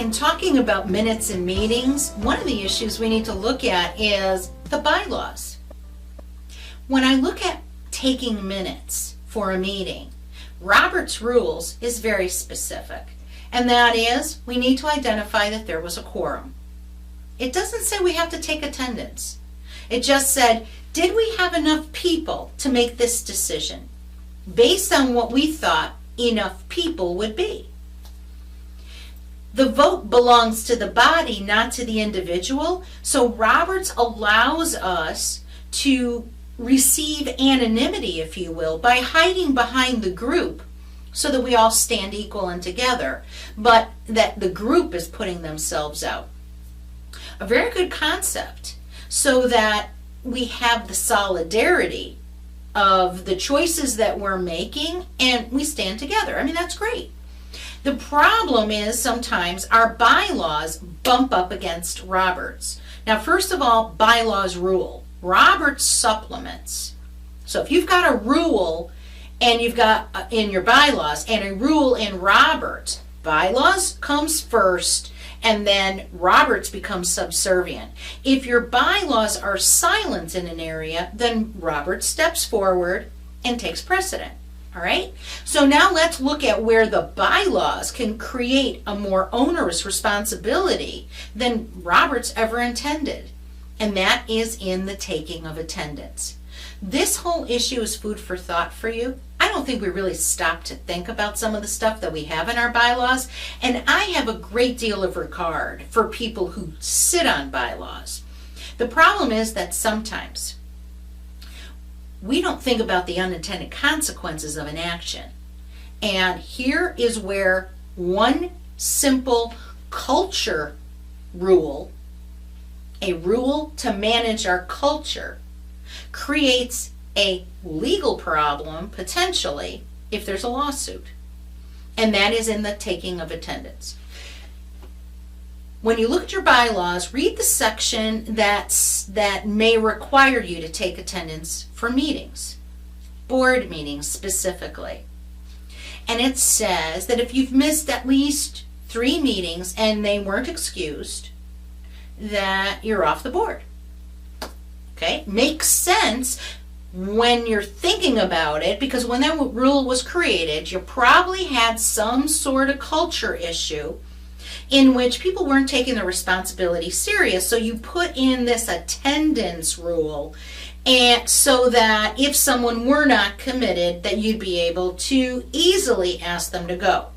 in talking about minutes and meetings, one of the issues we need to look at is the bylaws. When I look at taking minutes for a meeting, Robert's Rules is very specific, and that is we need to identify that there was a quorum. It doesn't say we have to take attendance. It just said, did we have enough people to make this decision based on what we thought enough people would be? The vote belongs to the body, not to the individual. So Roberts allows us to receive anonymity, if you will, by hiding behind the group so that we all stand equal and together, but that the group is putting themselves out. A very good concept, so that we have the solidarity of the choices that we're making and we stand together. I mean, that's great. The problem is sometimes our bylaws bump up against Roberts. Now, first of all, bylaws rule. Roberts supplements. So if you've got a rule and you've got in your bylaws and a rule in Roberts, bylaws comes first and then Roberts becomes subservient. If your bylaws are silent in an area, then Roberts steps forward and takes precedent. All right, so now let's look at where the bylaws can create a more onerous responsibility than Roberts ever intended, and that is in the taking of attendance. This whole issue is food for thought for you. I don't think we really stop to think about some of the stuff that we have in our bylaws, and I have a great deal of regard for people who sit on bylaws. The problem is that sometimes we don't think about the unintended consequences of an action. And here is where one simple culture rule, a rule to manage our culture, creates a legal problem, potentially, if there's a lawsuit. And that is in the taking of attendance. When you look at your bylaws, read the section that may require you to take attendance for meetings, board meetings specifically. And it says that if you've missed at least 3 meetings and they weren't excused, that you're off the board. Okay, makes sense when you're thinking about it, because when that rule was created, you probably had some sort of culture issue in which people weren't taking the responsibility serious. So you put in this attendance rule, and so that if someone were not committed, that you'd be able to easily ask them to go.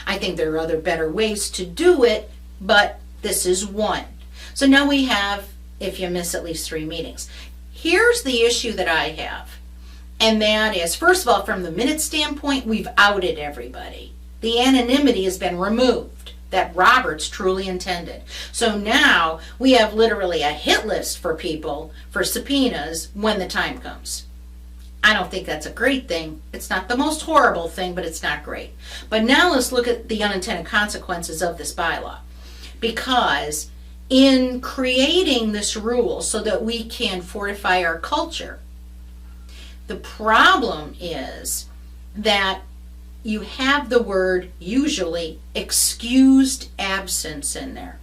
I think there are other better ways to do it, but this is one. So now we have, if you miss at least 3 meetings. Here's the issue that I have, and that is, first of all, from the minute standpoint, we've outed everybody. The anonymity has been removed that Roberts truly intended. So now we have literally a hit list for people for subpoenas when the time comes. I don't think that's a great thing. It's not the most horrible thing, but it's not great. But now let's look at the unintended consequences of this bylaw. Because in creating this rule so that we can fortify our culture, the problem is that you have the word, usually, excused absence in there.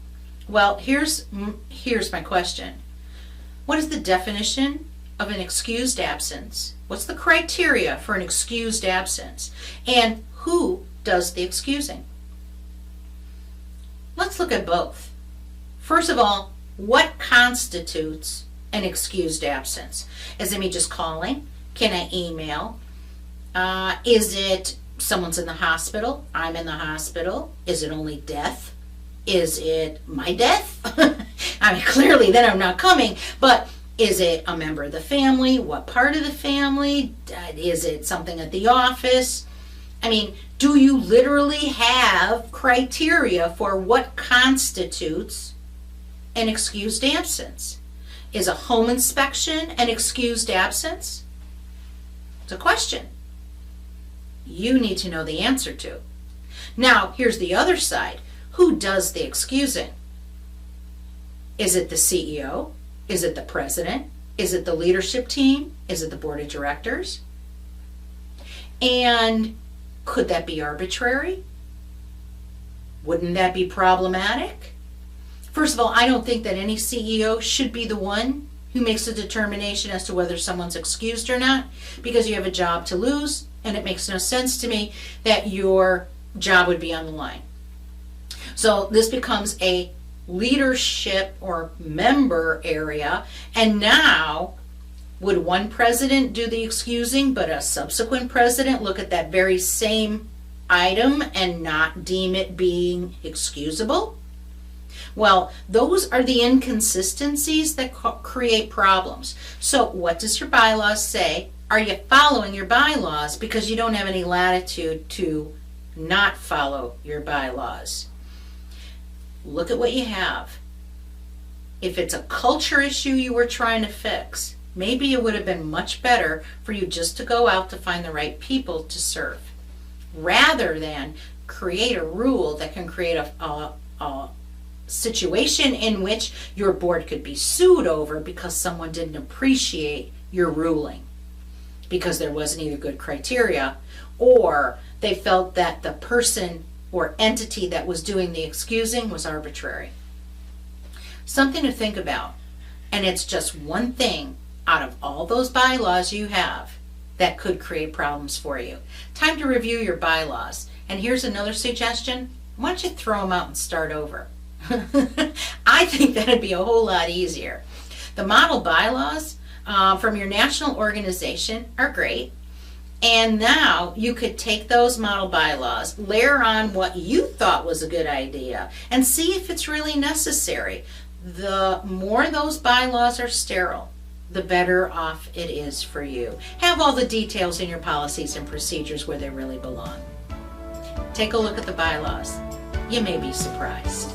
Well, here's my question. What is the definition of an excused absence? What's the criteria for an excused absence? And who does the excusing? Let's look at both. First of all, what constitutes an excused absence? Is it me just calling? Can I email? Is it someone's in the hospital? I'm in the hospital. Is it only death? Is it my death? I mean, clearly then I'm not coming, but is it a member of the family? What part of the family? Is it something at the office? I mean, do you literally have criteria for what constitutes an excused absence? Is a home inspection an excused absence? It's a question you need to know the answer to. Now, here's the other side. Who does the excusing? Is it the CEO? Is it the president? Is it the leadership team? Is it the board of directors? And could that be arbitrary? Wouldn't that be problematic? First of all, I don't think that any CEO should be the one who makes a determination as to whether someone's excused or not, because you have a job to lose, and it makes no sense to me that your job would be on the line. So this becomes a leadership or member area, and now would one president do the excusing, but a subsequent president look at that very same item and not deem it being excusable? Well, those are the inconsistencies that create problems. So what does your bylaws say? Are you following your bylaws? Because you don't have any latitude to not follow your bylaws. Look at what you have. If it's a culture issue you were trying to fix, maybe it would have been much better for you just to go out to find the right people to serve, rather than create a rule that can create a situation in which your board could be sued over because someone didn't appreciate your ruling, because there wasn't either good criteria or they felt that the person or entity that was doing the excusing was arbitrary. Something to think about, and it's just one thing out of all those bylaws you have that could create problems for you. Time to review your bylaws. And here's another suggestion. Why don't you throw them out and start over? I think that'd be a whole lot easier. The model bylaws from your national organization are great. And now you could take those model bylaws, layer on what you thought was a good idea, and see if it's really necessary. The more those bylaws are sterile, the better off it is for you. Have all the details in your policies and procedures where they really belong. Take a look at the bylaws. You may be surprised.